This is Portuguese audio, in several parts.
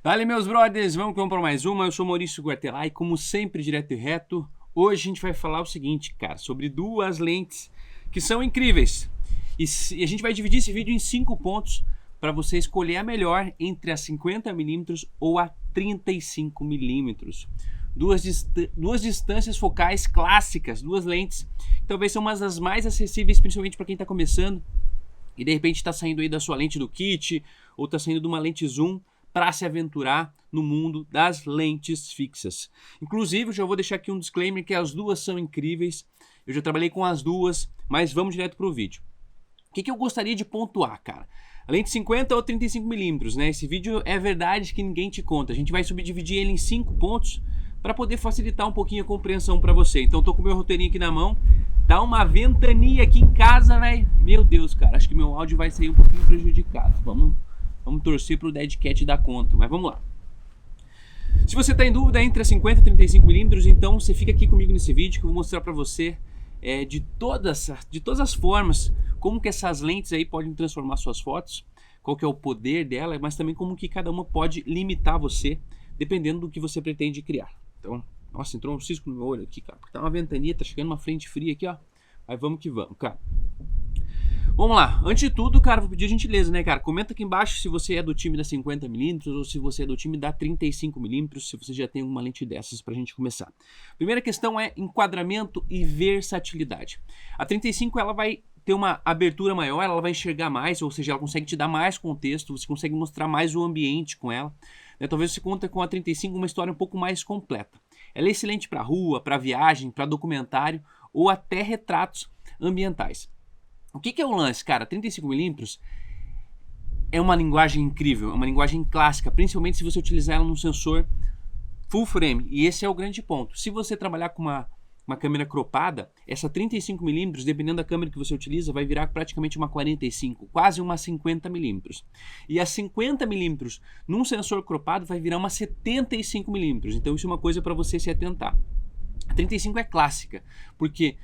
Dale, meus brothers, vamos para mais uma. Eu sou Maurício Guartelá e, como sempre, direto e reto, hoje a gente vai falar o seguinte, cara, sobre duas lentes que são incríveis. E a gente vai dividir esse vídeo em 5 pontos para você escolher a melhor entre a 50mm ou a 35mm. Duas distâncias focais clássicas, duas lentes que talvez são umas das mais acessíveis, principalmente para quem está começando e de repente está saindo aí da sua lente do kit ou está saindo de uma lente zoom para se aventurar no mundo das lentes fixas. Inclusive, eu já vou deixar aqui um disclaimer que as duas são incríveis. Eu já trabalhei com as duas, mas vamos direto para o vídeo. O que eu gostaria de pontuar, cara? A lente 50 ou 35mm, né? Esse vídeo é verdade que ninguém te conta. A gente vai subdividir ele em 5 pontos para poder facilitar um pouquinho a compreensão para você. Então, tô com o meu roteirinho aqui na mão. Tá uma ventania aqui em casa, velho. Meu Deus, cara. Acho que meu áudio vai sair um pouquinho prejudicado. Vamos torcer pro Dead Cat dar conta, mas vamos lá. Se você está em dúvida entre a 50 e 35mm, então você fica aqui comigo nesse vídeo que eu vou mostrar para você de todas as formas como que essas lentes aí podem transformar suas fotos, qual que é o poder dela, mas também como que cada uma pode limitar você, dependendo do que você pretende criar. Então, nossa, entrou um cisco no meu olho aqui, cara, porque tá uma ventania, tá chegando uma frente fria aqui, ó. Mas vamos que vamos, cara. Vamos lá, antes de tudo, cara, vou pedir a gentileza, né, cara? Comenta aqui embaixo se você é do time da 50mm ou se você é do time da 35mm, se você já tem alguma lente dessas pra gente começar. Primeira questão é enquadramento e versatilidade. A 35 ela vai ter uma abertura maior, ela vai enxergar mais, ou seja, ela consegue te dar mais contexto, você consegue mostrar mais o ambiente com ela. Né? Talvez você conte com a 35 uma história um pouco mais completa. Ela é excelente para rua, para viagem, para documentário ou até retratos ambientais. O que é o lance, cara? 35mm é uma linguagem incrível, é uma linguagem clássica, principalmente se você utilizar ela num sensor full frame. E esse é o grande ponto. Se você trabalhar com uma câmera cropada, essa 35mm, dependendo da câmera que você utiliza, vai virar praticamente uma 45, quase uma 50mm. E a 50mm num sensor cropado vai virar uma 75mm. Então isso é uma coisa para você se atentar. A 35 é clássica, porque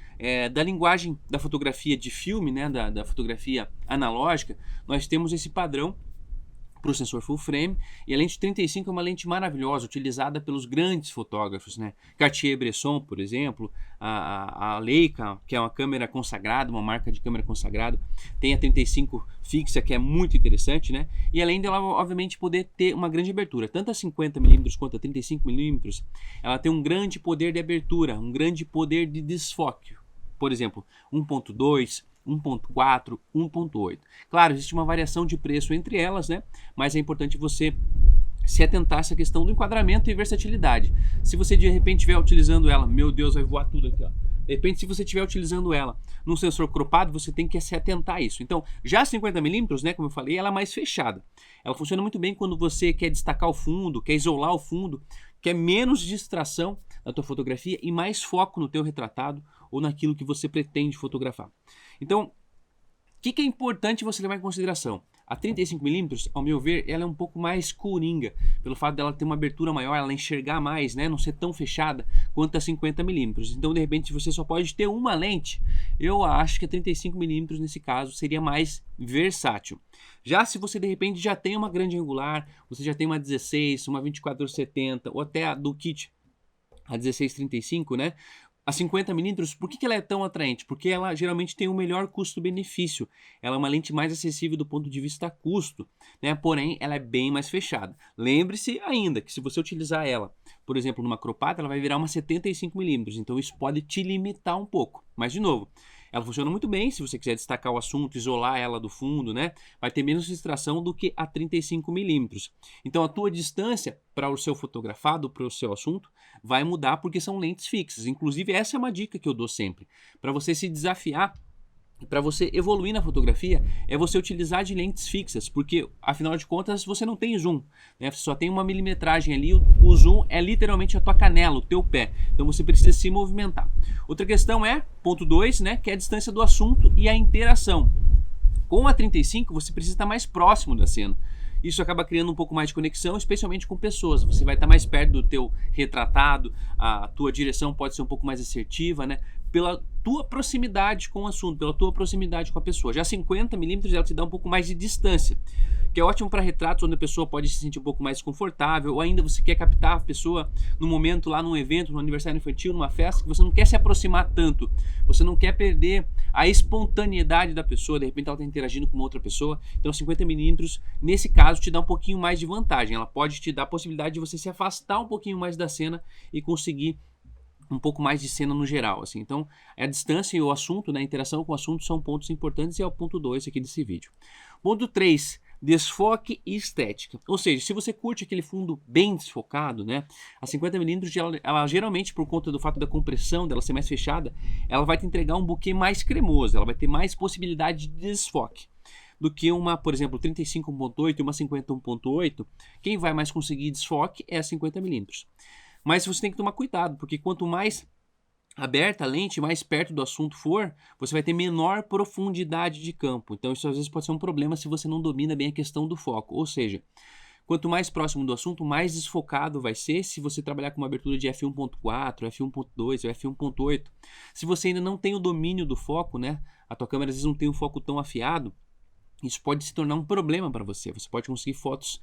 da linguagem da fotografia de filme, né, da fotografia analógica, nós temos esse padrão para o sensor full frame, e a lente 35 é uma lente maravilhosa, utilizada pelos grandes fotógrafos, né? Cartier-Bresson, por exemplo, a Leica, que é uma câmera consagrada, uma marca de câmera consagrada, tem a 35 fixa, que é muito interessante, né? E além dela, obviamente, poder ter uma grande abertura, tanto a 50mm quanto a 35mm, ela tem um grande poder de abertura, um grande poder de desfoque. Por exemplo, 1.2, 1.4, 1.8. Claro, existe uma variação de preço entre elas, né? Mas é importante você se atentar a essa questão do enquadramento e versatilidade. Se você de repente estiver utilizando ela, meu Deus, vai voar tudo aqui, ó. De repente, se você estiver utilizando ela num sensor cropado, você tem que se atentar a isso. Então, já a 50mm, né, como eu falei, ela é mais fechada. Ela funciona muito bem quando você quer destacar o fundo, quer isolar o fundo, quer menos distração na tua fotografia e mais foco no teu retratado ou naquilo que você pretende fotografar. Então, o que é importante você levar em consideração? A 35mm, ao meu ver, ela é um pouco mais coringa, pelo fato dela ter uma abertura maior, ela enxergar mais, né? Não ser tão fechada quanto a 50mm. Então, de repente, você só pode ter uma lente. Eu acho que a 35mm, nesse caso, seria mais versátil. Já se você, de repente, já tem uma grande angular, você já tem uma 16, uma 24-70, ou até a do kit, a 16-35, né? A 50mm, por que ela é tão atraente? Porque ela geralmente tem o melhor custo-benefício. Ela é uma lente mais acessível do ponto de vista custo, né? Porém, ela é bem mais fechada. Lembre-se ainda que se você utilizar ela, por exemplo, numa cropada, ela vai virar uma 75mm. Então isso pode te limitar um pouco. Mas, de novo, ela funciona muito bem se você quiser destacar o assunto, isolar ela do fundo, né? Vai ter menos distração do que a 35mm. Então a tua distância para o seu fotografado, para o seu assunto, vai mudar porque são lentes fixas. Inclusive essa é uma dica que eu dou sempre. Para você se desafiar, para você evoluir na fotografia, é você utilizar de lentes fixas, porque afinal de contas você não tem zoom, né? Você só tem uma milimetragem ali, o zoom é literalmente a tua canela, o teu pé, então você precisa se movimentar. Outra questão é, ponto 2, né, que é a distância do assunto e a interação. Com a 35 você precisa estar mais próximo da cena. Isso acaba criando um pouco mais de conexão, especialmente com pessoas. Você vai estar mais perto do teu retratado, a tua direção pode ser um pouco mais assertiva, né? pela tua proximidade com o assunto, pela tua proximidade com a pessoa. Já 50mm ela te dá um pouco mais de distância, que é ótimo para retratos onde a pessoa pode se sentir um pouco mais confortável, ou ainda você quer captar a pessoa no momento lá num evento, num aniversário infantil, numa festa, que você não quer se aproximar tanto, você não quer perder a espontaneidade da pessoa, de repente ela está interagindo com uma outra pessoa. Então 50mm nesse caso te dá um pouquinho mais de vantagem, ela pode te dar a possibilidade de você se afastar um pouquinho mais da cena e conseguir um pouco mais de cena no geral, assim. Então, a distância e o assunto, né, a interação com o assunto são pontos importantes e é o ponto 2 aqui desse vídeo. Ponto 3, desfoque e estética. Ou seja, se você curte aquele fundo bem desfocado, né, a 50mm, ela geralmente, por conta do fato da compressão dela ser mais fechada, ela vai te entregar um buquê mais cremoso, ela vai ter mais possibilidade de desfoque do que uma, por exemplo, 35.8 e uma 51.8. Quem vai mais conseguir desfoque é a 50mm. Mas você tem que tomar cuidado, porque quanto mais aberta a lente, mais perto do assunto for, você vai ter menor profundidade de campo. Então isso às vezes pode ser um problema se você não domina bem a questão do foco. Ou seja, quanto mais próximo do assunto, mais desfocado vai ser se você trabalhar com uma abertura de f1.4, f1.2 ou f1.8. Se você ainda não tem o domínio do foco, né? A tua câmera às vezes não tem um foco tão afiado, isso pode se tornar um problema para você. Você pode conseguir fotos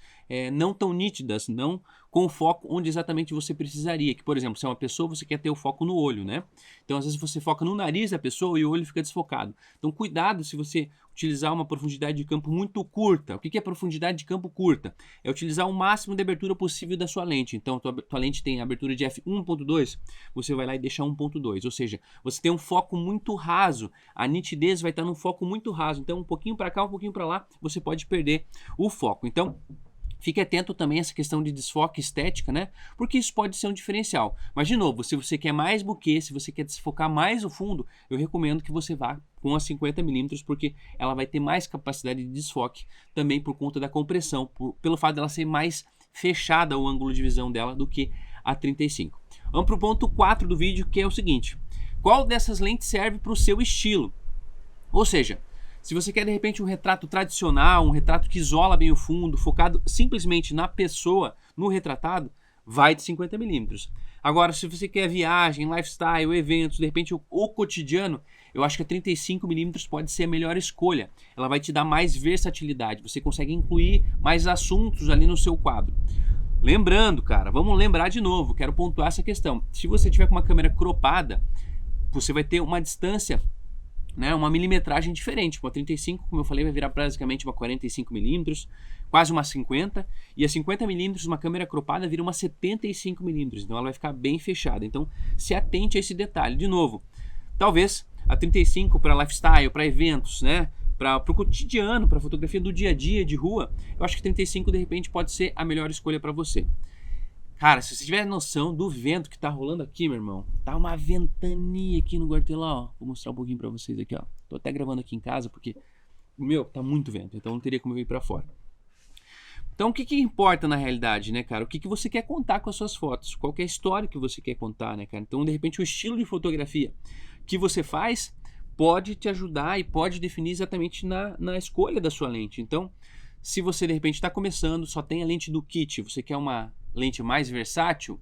não tão nítidas, não com o foco onde exatamente você precisaria. Que, por exemplo, se é uma pessoa, você quer ter o foco no olho, né? Então, às vezes, você foca no nariz da pessoa e o olho fica desfocado. Então, cuidado se você utilizar uma profundidade de campo muito curta. O que é profundidade de campo curta? É utilizar o máximo de abertura possível da sua lente. Então, tua lente tem abertura de f1.2, você vai lá e deixa 1.2. Ou seja, você tem um foco muito raso. A nitidez vai estar num foco muito raso. Então, um pouquinho para cá, um pouquinho para lá, você pode perder o foco. Então, fique atento também a essa questão de desfoque estética, né? Porque isso pode ser um diferencial. Mas, de novo, se você quer mais buquê, se você quer desfocar mais o fundo, eu recomendo que você vá com a 50mm, porque ela vai ter mais capacidade de desfoque, também por conta da compressão, pelo fato dela ser mais fechada o ângulo de visão dela do que a 35. Vamos para o ponto 4 do vídeo, que é o seguinte: qual dessas lentes serve para o seu estilo? Ou seja, se você quer de repente um retrato tradicional, um retrato que isola bem o fundo, focado simplesmente na pessoa, no retratado, vai de 50mm. Agora, se você quer viagem, lifestyle, eventos, de repente o cotidiano, eu acho que a 35mm pode ser a melhor escolha. Ela vai te dar mais versatilidade, você consegue incluir mais assuntos ali no seu quadro. Lembrando, cara, vamos lembrar de novo, quero pontuar essa questão. Se você tiver com uma câmera cropada, você vai ter uma distância, né, uma milimetragem diferente. Com a 35, como eu falei, vai virar basicamente uma 45mm, quase uma 50, e a 50mm, uma câmera cropada, vira uma 75mm, então ela vai ficar bem fechada. Então se atente a esse detalhe. De novo, talvez a 35 para lifestyle, para eventos, né, para o cotidiano, para fotografia do dia a dia, de rua, eu acho que 35 de repente pode ser a melhor escolha para você. Cara, se você tiver noção do vento que tá rolando aqui, meu irmão, tá uma ventania aqui no Guarteló, ó. Vou mostrar um pouquinho pra vocês aqui, ó. Tô até gravando aqui em casa porque, meu, tá muito vento, então não teria como eu ir pra fora. Então o que importa na realidade, né, cara? O que você quer contar com as suas fotos? Qual que é a história que você quer contar, né, cara? Então, de repente, o estilo de fotografia que você faz pode te ajudar e pode definir exatamente na escolha da sua lente. Então, se você, de repente, está começando, só tem a lente do kit, você quer uma lente mais versátil,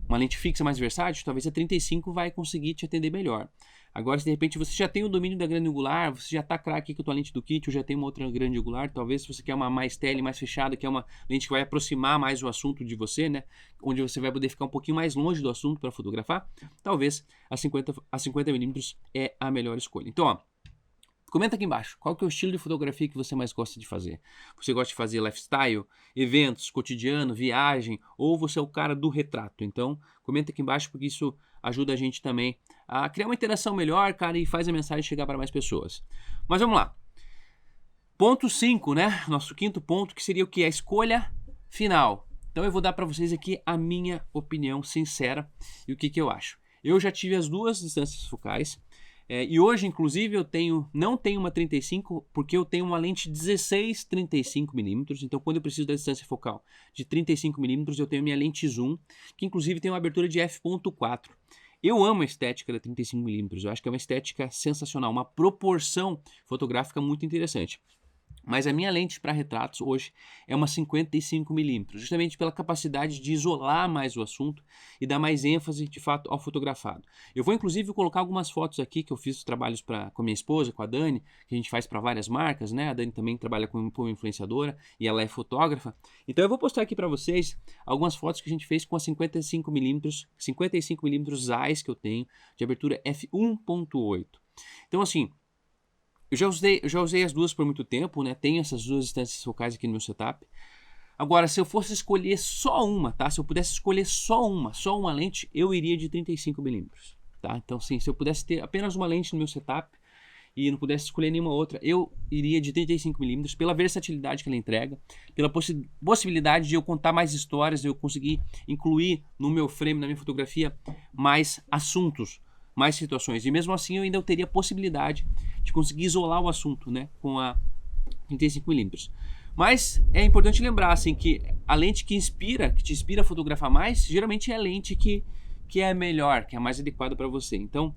uma lente fixa mais versátil, talvez a 35 vai conseguir te atender melhor. Agora, se de repente você já tem o domínio da grande angular, você já está craque com a tua lente do kit, ou já tem uma outra grande angular, talvez se você quer uma mais tele, mais fechada, que é uma lente que vai aproximar mais o assunto de você, né? Onde você vai poder ficar um pouquinho mais longe do assunto para fotografar, talvez a 50mm é a melhor escolha. Então, ó, comenta aqui embaixo, qual que é o estilo de fotografia que você mais gosta de fazer? Você gosta de fazer lifestyle, eventos, cotidiano, viagem, ou você é o cara do retrato? Então, comenta aqui embaixo porque isso ajuda a gente também a criar uma interação melhor, cara, e faz a mensagem chegar para mais pessoas. Mas vamos lá. Ponto 5, né? Nosso quinto ponto, que seria o que? A escolha final. Então eu vou dar para vocês aqui a minha opinião sincera e o que eu acho. Eu já tive as duas distâncias focais. E hoje, inclusive, não tenho uma 35 porque eu tenho uma lente 16-35mm. Então, quando eu preciso da distância focal de 35mm, eu tenho minha lente zoom, que inclusive tem uma abertura de f.4. Eu amo a estética da 35mm. Eu acho que é uma estética sensacional, uma proporção fotográfica muito interessante. Mas a minha lente para retratos hoje é uma 55mm, justamente pela capacidade de isolar mais o assunto e dar mais ênfase, de fato, ao fotografado. Eu vou, inclusive, colocar algumas fotos aqui que eu fiz trabalhos com a minha esposa, com a Dani, que a gente faz para várias marcas, né? A Dani também trabalha como influenciadora e ela é fotógrafa. Então eu vou postar aqui para vocês algumas fotos que a gente fez com a 55mm Zeiss que eu tenho, de abertura f1.8. Então, assim, eu já usei as duas por muito tempo, né? Tenho essas duas distâncias focais aqui no meu setup. Agora, se eu fosse escolher só uma, tá? Se eu pudesse escolher só uma lente, eu iria de 35mm, tá? Então, sim, se eu pudesse ter apenas uma lente no meu setup e não pudesse escolher nenhuma outra, eu iria de 35mm pela versatilidade que ela entrega, pela possibilidade de eu contar mais histórias, de eu conseguir incluir no meu frame, na minha fotografia, mais assuntos, mais situações. E mesmo assim eu ainda teria a possibilidade de conseguir isolar o assunto, né, com a 35mm. Mas é importante lembrar assim, que a lente que te inspira a fotografar mais, geralmente é a lente que é melhor, que é a mais adequada para você. Então,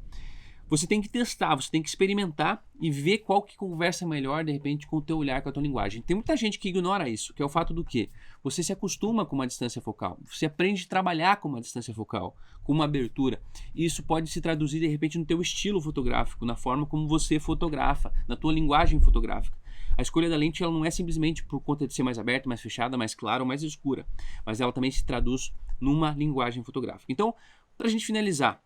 você tem que testar, você tem que experimentar e ver qual que conversa melhor, de repente, com o teu olhar, com a tua linguagem. Tem muita gente que ignora isso, que é o fato do quê? Você se acostuma com uma distância focal, você aprende a trabalhar com uma distância focal, com uma abertura. E isso pode se traduzir, de repente, no teu estilo fotográfico, na forma como você fotografa, na tua linguagem fotográfica. A escolha da lente ela não é simplesmente por conta de ser mais aberta, mais fechada, mais clara ou mais escura, mas ela também se traduz numa linguagem fotográfica. Então, para a gente finalizar,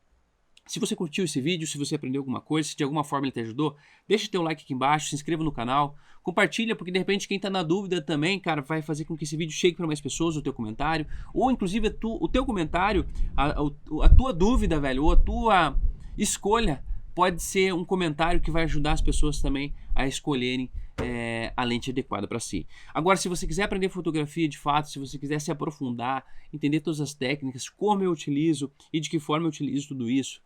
se você curtiu esse vídeo, se você aprendeu alguma coisa, se de alguma forma ele te ajudou, deixa teu like aqui embaixo, se inscreva no canal, compartilha, porque de repente quem está na dúvida também, cara, vai fazer com que esse vídeo chegue para mais pessoas, o teu comentário, ou inclusive o teu comentário, a tua dúvida, velho, ou a tua escolha pode ser um comentário que vai ajudar as pessoas também a escolherem a lente adequada para si. Agora, se você quiser aprender fotografia de fato, se você quiser se aprofundar, entender todas as técnicas, como eu utilizo e de que forma eu utilizo tudo isso,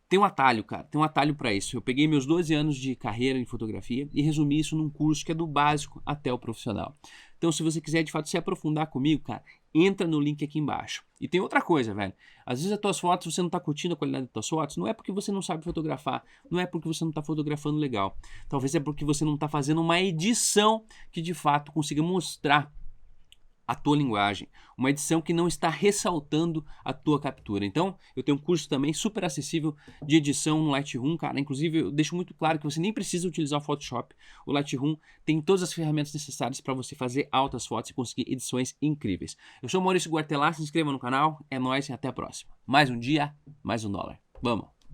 tem um atalho, cara, tem um atalho para isso. Eu peguei meus 12 anos de carreira em fotografia e resumi isso num curso que é do básico até o profissional. Então, se você quiser de fato se aprofundar comigo, cara, entra no link aqui embaixo. E tem outra coisa, velho. Às vezes as tuas fotos, você não tá curtindo a qualidade das tuas fotos, não é porque você não sabe fotografar, não é porque você não tá fotografando legal. Talvez é porque você não tá fazendo uma edição que de fato consiga mostrar a tua linguagem, uma edição que não está ressaltando a tua captura. Então, eu tenho um curso também super acessível de edição no Lightroom, cara. Inclusive, eu deixo muito claro que você nem precisa utilizar o Photoshop. O Lightroom tem todas as ferramentas necessárias para você fazer altas fotos e conseguir edições incríveis. Eu sou o Maurício Guartelar, se inscreva no canal, é nóis e até a próxima. Mais um dia, mais um dólar. Vamos!